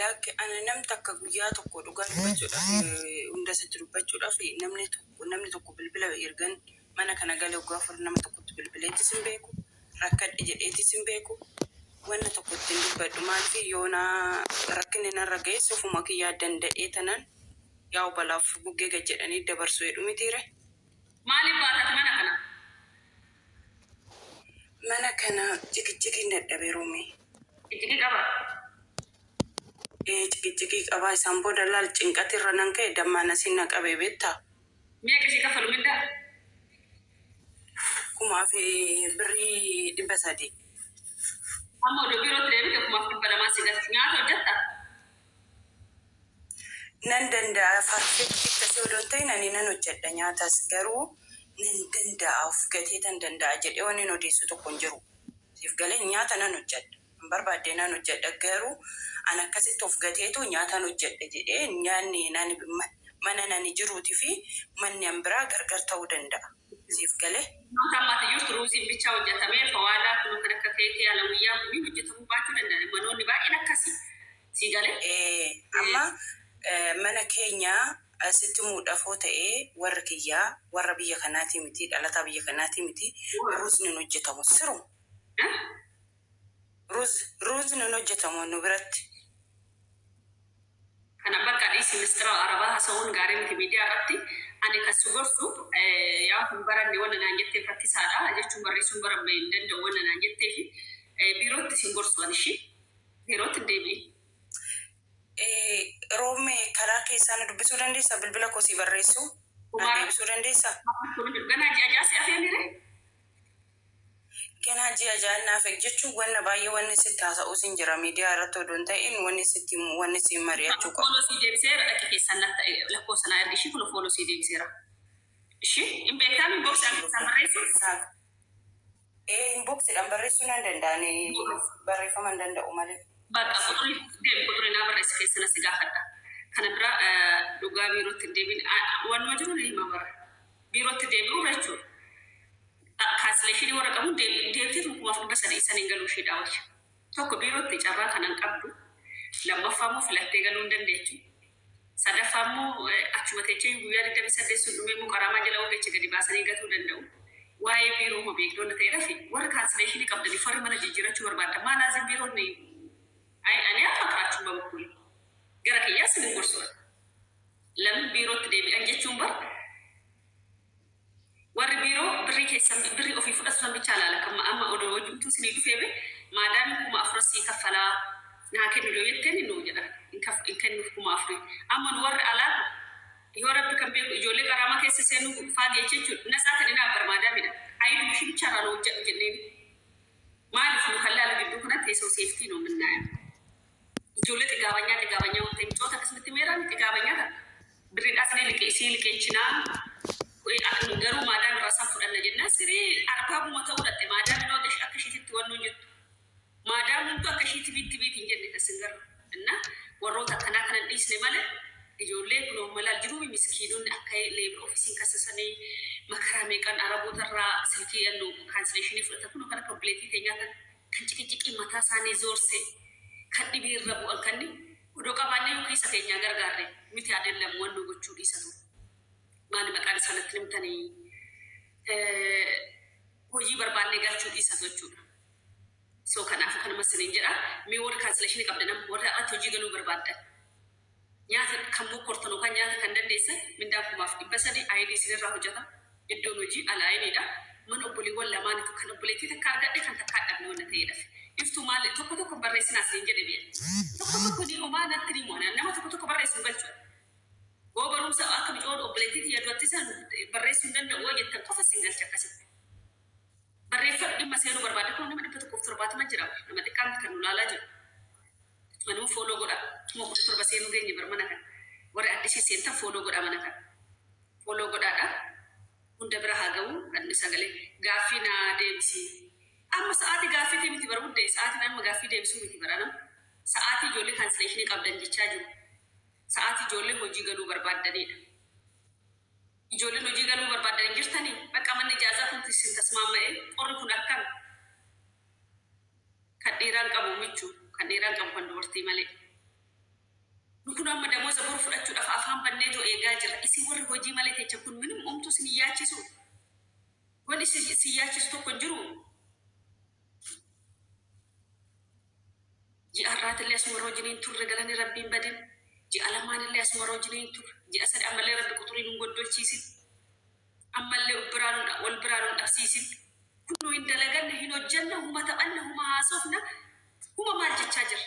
Like ana nam takka guyyaa tokko dhugaa dubbachuudhaaf hunda sitti dubbachuudhaaf namni tokko bilbila ergan mana kana galee dhugaa fur nama tokkotti bilbileetis hin beeku rakkadhe jedheetis hin beeku wanna tokkotti hin dubbadhu maaliif yoona rakkinni narra geessu ofuma kiyyaa danda'ee tanan yaa balaaf buggee gajjedhanii dabarsuu hedhu mitiire. Maaliif baatata mana kana jikijjikiin dadhabee roomee. Jikijjikii qaba. Jikijjikii qaba isaan booda laal cinqati irra nan ka'e dammaan asiin na qabee beektaa. Mi'a qishii kaffalu mindaa? Kumaaf birrii 300. Amma oduu birootti deebite kumaaf 200 si galti nyaata hojjetta? Nan danda'a farfeetti akkasii odoon ta'in ani nan hojjedha nyaatas garuu nan danda'a of gatee tan danda'a jedhee waan hin odeessu tokko hin jiru. Siif galee nyaata nan hojjedha. Hin barbaadde nan hojjedha garuu an akkasitti of gateetu nyaata nan hojjedha jedhee nyaanni mana nani jiruutii fi manni an biraa gargar ta'uu danda'a. Siif galee. Amma jirtu ruuziin bichaa hojjetamee fawaadaa kun kan akka keekii alawiyyaa kun hojjetamuu baachuu danda'a. Manoonni baay'een akkasii. Si galee? Amma mana keenya asitti muudhafoo ta'ee warra kiyyaa warra biyya kanaatii miti dhalataa biyya kanaatii miti ruuzni nu hojjetamu siru. Ruuzni nu hojjetamu nu biratti. Kana bakka dhiisi ministeera arabaa haasa'uun gaarii miti miidiyaa irratti ani kan si gorsu yaa kun baranne waan naan jettee fattisaadha jechuun barreessuun baramee hin danda'u waan naan jettee fi biirootti si gorsu ani ishii biirootti deebi'i. Roome karaa keessaan dubbisuu dandeessaa bilbila kosii barreessuu deebisuu dandeessaa. Ganaa ji'a si afeemire? Ganaa ji'a naaf jechuun wanna baay'ee wanni sitti haasa'uu sin jira miidiyaa irratti odoon ta'in wanni si mari'achuu qaba. Fooloo si deebiseera dhaqee keessan lakkoofsa naa ergi ishii kun fooloo si deebiseera. Ishii hin beektaa inboksiidhaan keessan barreessu? Inboksiidhaan barreessuu nan danda'anii barreeffama hin danda'u malee. Bakka quxurii naa barreessi keessana si gaafadha. Kana bira dhugaa biirootti deebiin waan jiru ni hima bara. Biirootti deebi'uu jechuudha. Kaasileeshinii warra qabu deebitee tokkumaaf 300 isaniin galuu ishee daawwacha. Tokko biirootti carraa kanan qabdu lammaffaa immoo filattee galuu hin dandeechu. Sadaffaa immoo achuma teechee guyyaa 28 sun dhumee immoo qaraamaa jala ogeechi gadi baasanii gatuu danda'u. Waa'ee biiroo immoo beektoonni ta'eedha fi warra kaasileeshinii qabdanii farri mana jijjiirachuu barbaadda. Maalaazin biiroonni ani akka karaachuu babukkuli. Gara kiyyaa sin gorsuudha. Lamni biirootti deebi'an jechuun bara. Warri biiroo birrii keessan birrii ofii fudhatan bichaa laala kan amma odoo wajjumtuu sinii dhufeebe maadaami kuma afurasii kaffalaa naa kennu yoo jetteen hin jedha hin kennuuf kuma afurii amma nu warri alaa yoo rabbi kan beeku ijoollee qaraamaa keessa seenuu faageecha jechuudha na isaa kadhinaa barmaadaamidha ayidu ishii bichaa laala hojjedhu jenneen maaliif nu kan laala gidduu kanatti eessoo seeftii nu minnaaya ijoollee xigaabanyaa waan ta'e micoota akkasumatti meeraan xigaabanyaa birriidhaas isii liqeechinaa Aku garu madam rasa fudhanna jenna siree arbaabu ta'uu dhatte madam noo akka ishiitti wannu jettu madam hundu akka ishiitti bitti hin jenne kasingaru inna warroota akkanaa kanan dhiisne malee ijoollee kunoo malal jiru miskiinonni akka leebir ofiisiin kasasanii makaraa meeqan arabootarraa silkii yannu kaansileeshinii fudhatan kunoo kan akka buleetii keenyaatan kan ciqinciqii mataa isaanii zoorse kan dhibeerra bu'an kanni odoo qabaannee keessa keenyaa gargaarre miti adeellamu wannu gochuu dhiisatu. Maani maqaan sanatti nimtanii hojii barbaannee galchuu dhiisa jechuudha. So kanaaf kan masiniin jedha mee warra kaansileeshinii qabdan amma warra ati hojii galuu barbaaddan. Nyaata kan mokkortanu kan nyaata kan dandeessan mindaan kumaaf 300 ayidii sinirraa hojjeta. Iddoon hojii alaayiidha. Mana obboleewwan lamaanitu kan obboleettii takka argadhe kan takka adhabne wanna ta'eedha. Iftuu maal tokko barreessinaa siin jedhe biyya. Tokko ni homaa natti ni moona nama tokko barreessuun galchuudha. Barumsa akka micoon obboleettii yaadatti san barreessuu danda'u jettan qofa singalcha akkasitti. Barreeffadhu dhimma seenuu barbaade kun nama 170 jira nama xiqqaan kan nu laalaa jiru. Manuma fooloo godha kuma 17 seenuu geenye barmana kan warra addisii seentan fooloo godha mana kan. Fooloo godhaadha hunda bira haa ga'u kan sagalee gaaffii naa deebisi. Amma sa'aatii gaaffii miti barbaadde sa'aatii nama gaaffii deebisuu miti barana. Sa'aatii ijoollee kaansileeshinii qabdan jechaa jiru. Saat ijoollee hojii galuu barbaaddanidha. Ijoolleen hojii galuu barbaadan jirtanii bakka manni ijaazaa kun isin tasmaama'ee qorri kun akkam kan dhiiraan qabu michuu kan dhiiraan qabu kan dubartii malee. Kun amma damoza boru fudhachuudhaaf afaan banneetu eegaa jira. Isin warri hojii malee teecha kun minimum omtuu isin yaachisu. Wanni isin yaachisu tokko hin jiru. Ji'a har'aatillee asuma roojiniin turre galanii rabbiin badin. Ji'a lamaanillee asuma roojiniin turre. Ji'a sadii ammallee rabbi quxuriin hin goddolchiisin. Ammallee wal biraanuun dhabsiisin. Kunoo hin dalaganne hin hojjanna huma taphanna huma haasofna huma maal jechaa jira.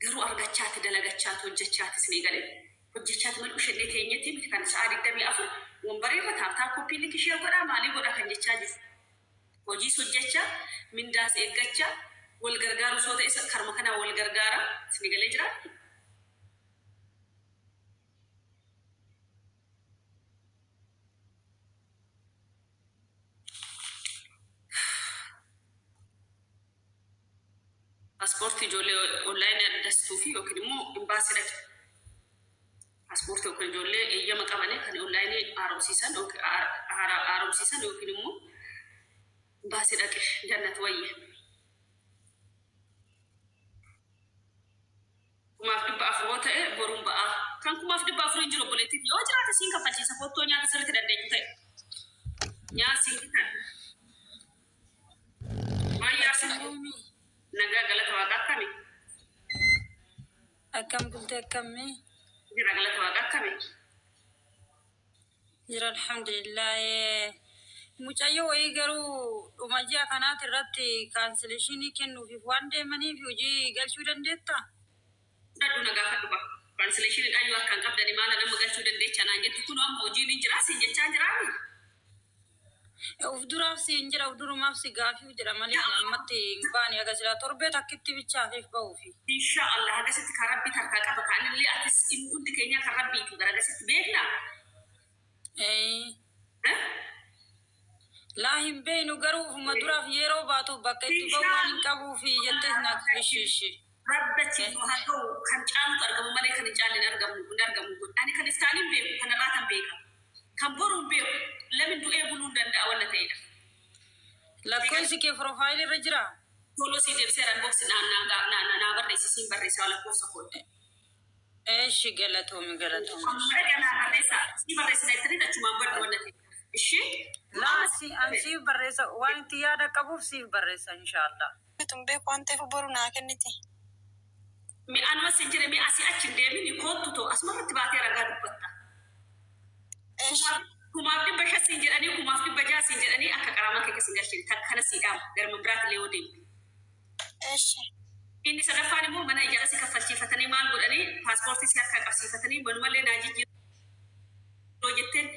Garuu argachaati dalagachaati hojjechaati isin galee. Hojjechaati mal ushannee teenyetti miti kan sa'a 24 wambarii irra taaftaa koppii likishee godhaa maalii godhaa kan jechaa jiru. Hojiis hojjechaa mindaas eeggachaa wal gargaaru soo ta'e karma kanaa wal gargaara isin galee jira. Paaspoortii ijoollee onlaayinii addassituu fi yookiin immoo imbaasiidha. Paaspoortii yookiin ijoollee eeyyama qabanii kan onlaayinii haaromsiisan yookiin immoo imbaasiidha jannat wayye. Kumaaf 400 ta'e boruun ba'aa. Kan kumaaf 400 hin jiru obboleettiin yoo jiraate siin kaffalchiisa fottoo nyaata sirriitti dandeenyu ta'e. Nyaata siin kan. Mayyaa siin nagaa galata waaqa akkami? Akkam bulte akkami? Jira galata waaqa akkami? Jira alhamdulillah. Mucayyoo wayii garuu dhuma ji'a kanaati irratti kaansileeshinii kennuufiif waan deemaniif hojii galchuu dandeetta? Dadhu nagaa kadhuba. Kaansileeshinii dhayyoo akkan qabdani maala nama galchuu dandeecha naan jettu kun amma hojiin hin jiraa siin jechaa jiraami? Uf duraaf siin jira uf durumaaf si gaafii jira malee ammatti baani agarsiisa torbee takkitti bichaafiif ba'uufi. Inshaallah agasitti kan rabbi tarkaa qaba kaanillee atis hundi keenya kan rabbiitu gara agasitti beekna. Laa hin beeknu garuu ufuma duraaf yeroo baatu bakka itti ba'u waan hin qabuufi jettee na ishiishi. Rabbachi nu haa ta'u kan caalutu argamu malee kan hin caalle hin argamu. Ani kan istaaniin beeku kan irraa beeka. Kan boruun beeku lamin du'ee buluu hin danda'a wanta ta'edha. Lakkoofsi kee piroofaayilii irra jira? Toloo si deebisee boksi naa barreessisiin barreessaa lakkoofsa koodha. Eeshi galatoomi. Dhagaa naa barreessaa. Si barreessina itti achumaan baddu wanta ta'edha. Ishee? Laa siif barreessa waan itti yaada qabuuf siif barreessa inshaallah. Tumbee waan ta'eef boru naa kenniti. Mi'aan mas hin jire mi'a asii achi hin deemini koottu ta'u asumarratti baatee ragaa dubbatta. Kumaaf 500 siin jedhanii kumaaf 600 siin jedhanii akka qaramaa kee keessa galchini kana siidhaam garma biraatti yoo deemu. Inni sadaffaan immoo mana ijaara si kaffalchiifatanii maal godhanii paaspoortii si harkaa qabsiifatanii manumallee naa jijjiiruu jetteen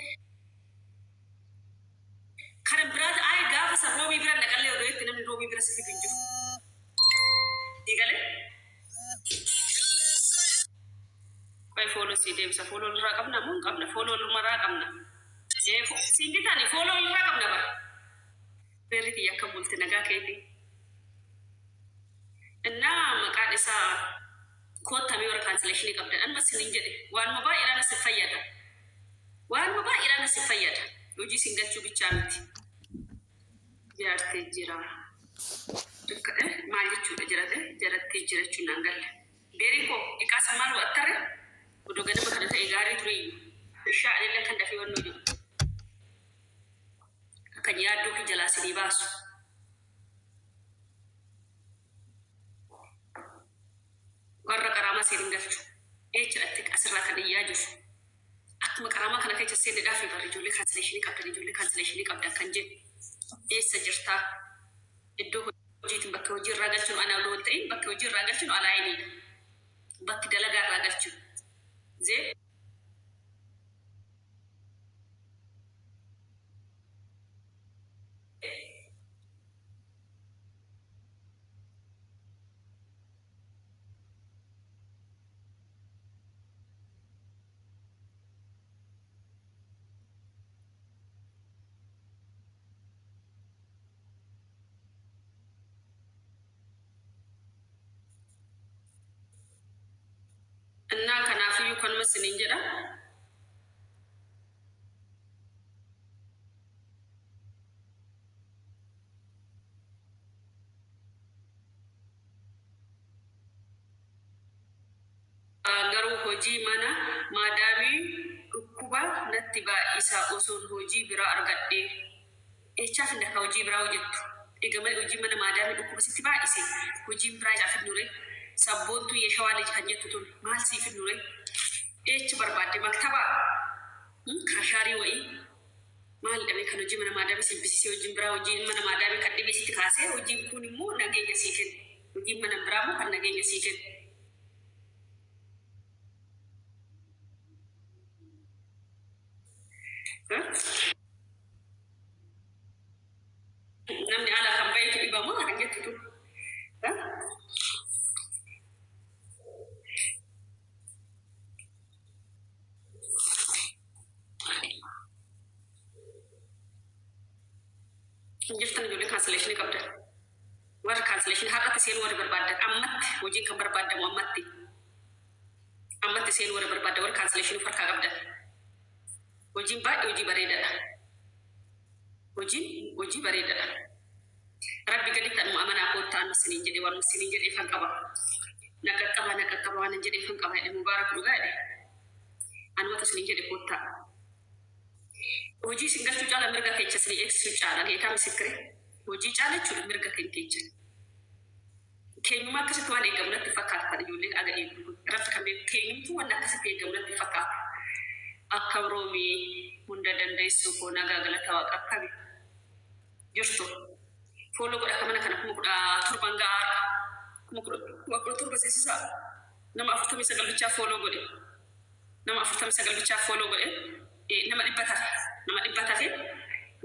kan biraata ayi gaafa san roobii bira naqallee odoo itti namni roobii bira si fidu hin jiru. Digalee? Qoy fooloo si deebisa fooloo irraa qabna moo hin qabna fooloo irraa qabna. Siin bitani fooloo irraa qabna bara. Beerri kiyya akka bulti nagaa keetii. Innaa maqaan isaa koottamee warra kaansileeshinii qabdan amma sinin jedhe waanuma baay'eedhaan asif fayyada. Hojii sin galchuu bichaa miti. Jaartee jira. Maal jechuudha jarattee jirachuun naan galle. Beerii koo dhiqaasa maal wattare odoo ganama kana ta'e gaarii ture iyyuu. Shaa'anillee kan dafee wannoo jiru. Kan yaadduu fi jalaa sinii baasu. Warra qaraama seerin galchu. Eechadhatti asirraa kan iyyaa jiru. Akkuma qaraama kana keessa seenidhaaf ijoollee kaansileeshinii qabdan kan jedhu. Eessa jirtaa? Iddoo hojiitiin bakka hojii irraa galchuun anaa loo ta'in bakka hojii irraa galchuun alaayiniidha. Bakki dalagaa irraa galchuun. Innaa kanaafiyyuu kanuma siniin jedha. garuu hojii mana maadaamii dhukkuba natti baay'isaa osoo hojii biraa argadhee echaaf hin akka hojii biraa hojjettu eegamale hojii mana maadaamii dhukkuba sitti baay'ise hojii biraa echaaf hin nure sabboontu yeeshawaa kan jettu tun maal siif hin nure echa barbaadde maktabaa kaashaarii wa'ii maal dhabee kan hojii mana maadaamii sibbisisee hojiin biraa hojii mana maadaamii kan dhibee sitti kaasee hojiin kun immoo nageenya sii kenna hojiin mana biraa immoo kan nageenya sii kenna. Namni ala kan baay'ee dhibamu kan jettu tun. Injiftan ijoollee kaansileeshinii qabda. Warra kaansileeshinii har'atti seen warra barbaaddan ammatti hojiin kan barbaadamu ammatti seen warra barbaaddan warra kaansileeshinii farkaa qabdan. Hojiin baay'ee hojii bareedaadha. Hojii bareedaadha. Rabbi gaditti anuma amanaa koottaan siniin jedhee waan siniin jedhee fan qaba. Naqaqqaba waan jedhee fan qaba jedhee mubaarak dhugaa jedhee. Anumatu siniin jedhee koottaa. Hojii singalchuu caala mirga keessa sinii eegsisuu caala geetaa misikire. Hojii caala jechuudha mirga keenya. Keenyummaa akkasitti waan eegamu natti fakkaata kan ijoolleen aga eegu. Rabbi kan beeku keenyumtuu waan akkasitti eegamu natti fakkaata. Akka Roomii hunda dandeessu koo nagaa galata waaqa akkabi jirtu fooloo godha akka mana kana 17 gaara 17 seesisaa nama 49 bichaa fooloo godhe nama 49 bichaa fooloo godhe nama 100 nama 100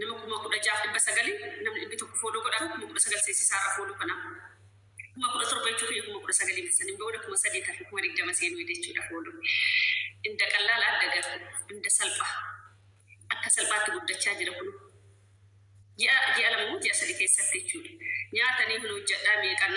nama 16,900 namni 100 fooloo godha 19 seesisaa fooloo kana 17 jechuun 19 sanii booda 3 tafi 20 seenuu jechuudha fooloo. Inda qalala adda inda salpha akka salphaatti guddachaa jira kun ji'a lamu ji'a sadii keessatti jechuudha nyaatanii kun hojjedhaa meeqan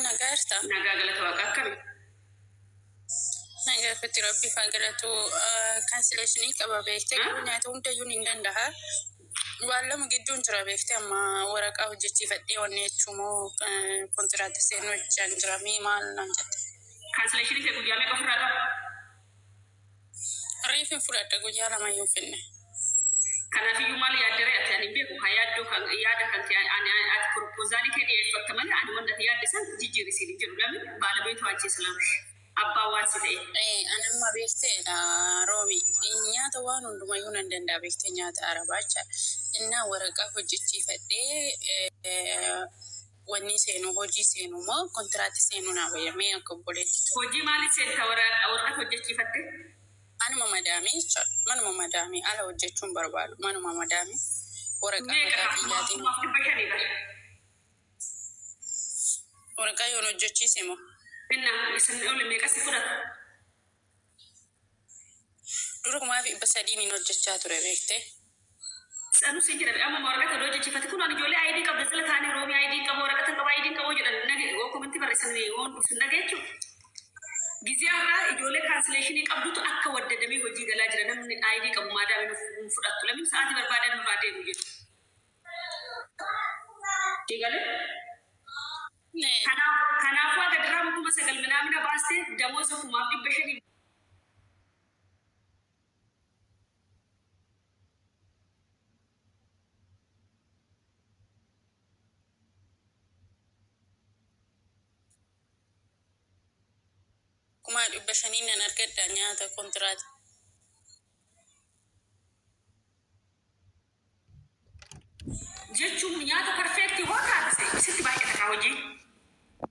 Nagarta. nagaa galata waaqa akkami Nagaa fiti rabbi fagalatu cancellation qaba beekte garuu nyaata hundayyuu hin danda'a. Waan lama gidduun jira beekte amma waraqaa hojjechiifadhee wanni jechuumoo kontiraatti seenuu jechaan jira maal naan jette. cancellation kee guyyaa meeqa ofirraa qaba Reefin fudhadha guyyaa lamayyuu finne. kanaafiyyuu maal yaaddere ati ani beeku haa yaaddoo kan yaada kan ta'e ani ati proposaalii kee dhiyeeffatta malee ani wanta yaadde san jijjiirisiin jiru namni baala beetu ajjeesalaam abbaa waan si ta'e. Anamma beekteedha Roomi nyaata waan hundumayyuu nan danda'a beekte nyaata arabaa jecha innaa waraqaa hojjechiifadhee wanni seenu hojii seenu moo kontiraatti seenu naa fayyamee akka obboleetti. Hojii maaliif seenta waraqaa hojjechiifatte? Anuma madaamii jechuudha. Manuma madaamii ala hojjechuun barbaadu. Manuma madaamii waraqaa yoon hojjechiise moo? Inna isin oli meeqa si fudhata? Dura kumaaf 300 hojjechaa ture beekte. Sanu si jedhame amma waraqaa hojjechiifate kun ani ijoollee ID qabda sila taane Roomii ID qabu waraqaa qaba ID qabu jedhan nage kominti barreessanii woon sun nageechu. Giziyaarraa ijoollee cancellation qabdutu akka waddadamee hojii galaa jira namni ID qabu maadaamii fudhattu lamin sa'aatii barbaadan nurraa deemu jedhu. Digalee? Kanaafuu akka diraama 9,000 minaamina baastee damooza 500,000 500 nan argadda nyaata kontiraatti. jechuun nyaata perfeektii hoo taatise sitti baay'ee takaa hojii.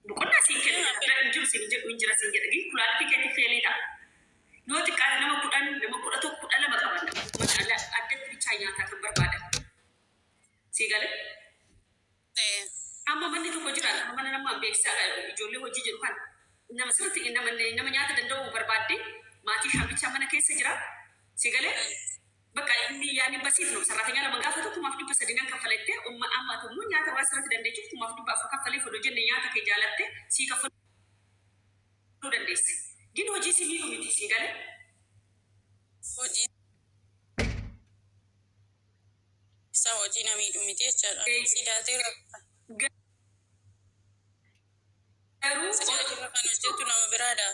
Boqonnaa siin kenna injiru siin jedhu injira siin jedhanii kulaaltii keetti feeliidha. Yoo xiqqaate nama 10 nama 11 12 qaban mana addatti bichaa nyaataa kan barbaadan. Sii galee? Amma manni tokko jira mana nama beeksisaa ijoollee hojii jedhu kan nama sirriitti nama nyaata danda'u barbaadde maatii shabicha mana keessa jira si galee bakka inni yaani basiif no sarratanya lama gaafatu kumaaf dhibba sadiinan kaffalatte amma tummu nyaata waa sirriitti dandeechuuf kumaaf dhibba afur kaffalee fodoo jenne nyaata kee jaalatte sii kaffaluu dandeessi. Gin hojii si miidhu miti si galee hojii isa hojii na miidhu miti jechaadha. Sidaatee garuu sidaatee kan hojjetu nama biraadha.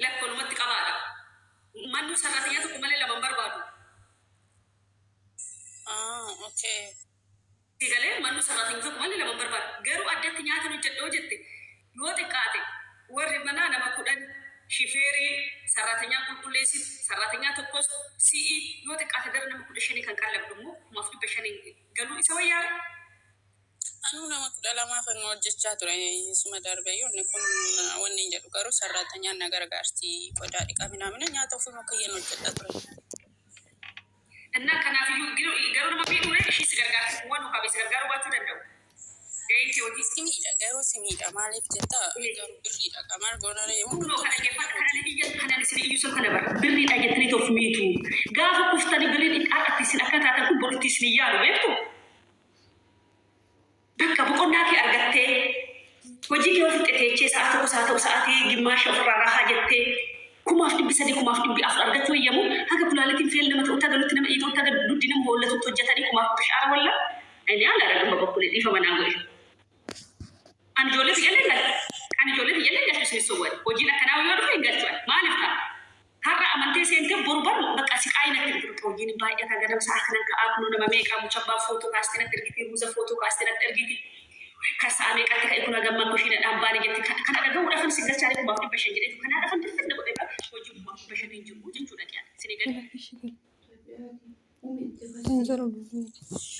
Lakkoonumatti qabaadha. Mannu sarratanya tokko malee lama barbaadu. Okay. Sigalee mannu sarratanya tokko malee lama barbaadu. Garuu addatti nyaata hojjedhoo jette yoo xiqqaate warri manaa nama 10 shifeerii sarratanya qulqulleessitu sarratanya tokkos si'i yoo xiqqaate gara nama 15 kan qallabdu immoo 1500 galuu isa wayyaa. Anu nama 12 kan hojjechaa ture suma darbeeyyoonni kun wanni jedhu garuu sarratanyaan na gargaarti qodaa dhiqaminaa nyaata ofii mokkayyeen hojjedhaa ture. Innaa kanaafiyyuu garuu nama miidhuure ishiis gargaarti waan ukabees gargaaruu baachuu danda'u. Ga'inti hojii simiidha garuu simiidha maaliif jettaa garuu birriidha qamaan goonaree kunoo kana geeffata kanan isin iyyuu sun kana bara birriidha jettanii of miitu gaafa kuftanii birriin dhidhaadhatti isin akka taatan kun boritti isin yaalu beektu. Bakka boqonnaa kee argattee hojii kee ofitti teechee sa'a ta'u sa'aatii gimmaasha ofirraa rahaa jettee 3,000 4,000 argachuu eeyyamu haga kulaalitiin feel nama ta'u tagalutti nama dhiitoo taga duddi nama hollatutti hojjetanii 5,000 walla inni haala argama bakkulee dhiifa manaa godhe. Ani ijoollee biyyalee galchu seessowwan hojiin akkanaa yoo dhufe hin galchuan maaliif ta'a? Har'a amantee seentee borban bakka siqaayi natti ergitu hojiin baay'ee kan gadam sa'a kanan ka'aa kunoo nama meeqaa muchabbaa footoo kaastee natti ergiti ruuza footoo kaastee natti ergiti kan sa'a meeqatti ka'e kun hagammaa kushiina dhaabbaan jetti kana dhagahuudhaaf kan si galchaa kumaaf 500 jedheetu kanaa dhafan dirfadna godhee hojii kumaaf 500 hin jiru jechuudha qiyyaata isin eegalee.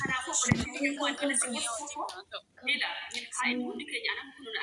Kanaafuu obboleettiin waan kana si godhu ila milkaa'in hundi keenya nama kunuun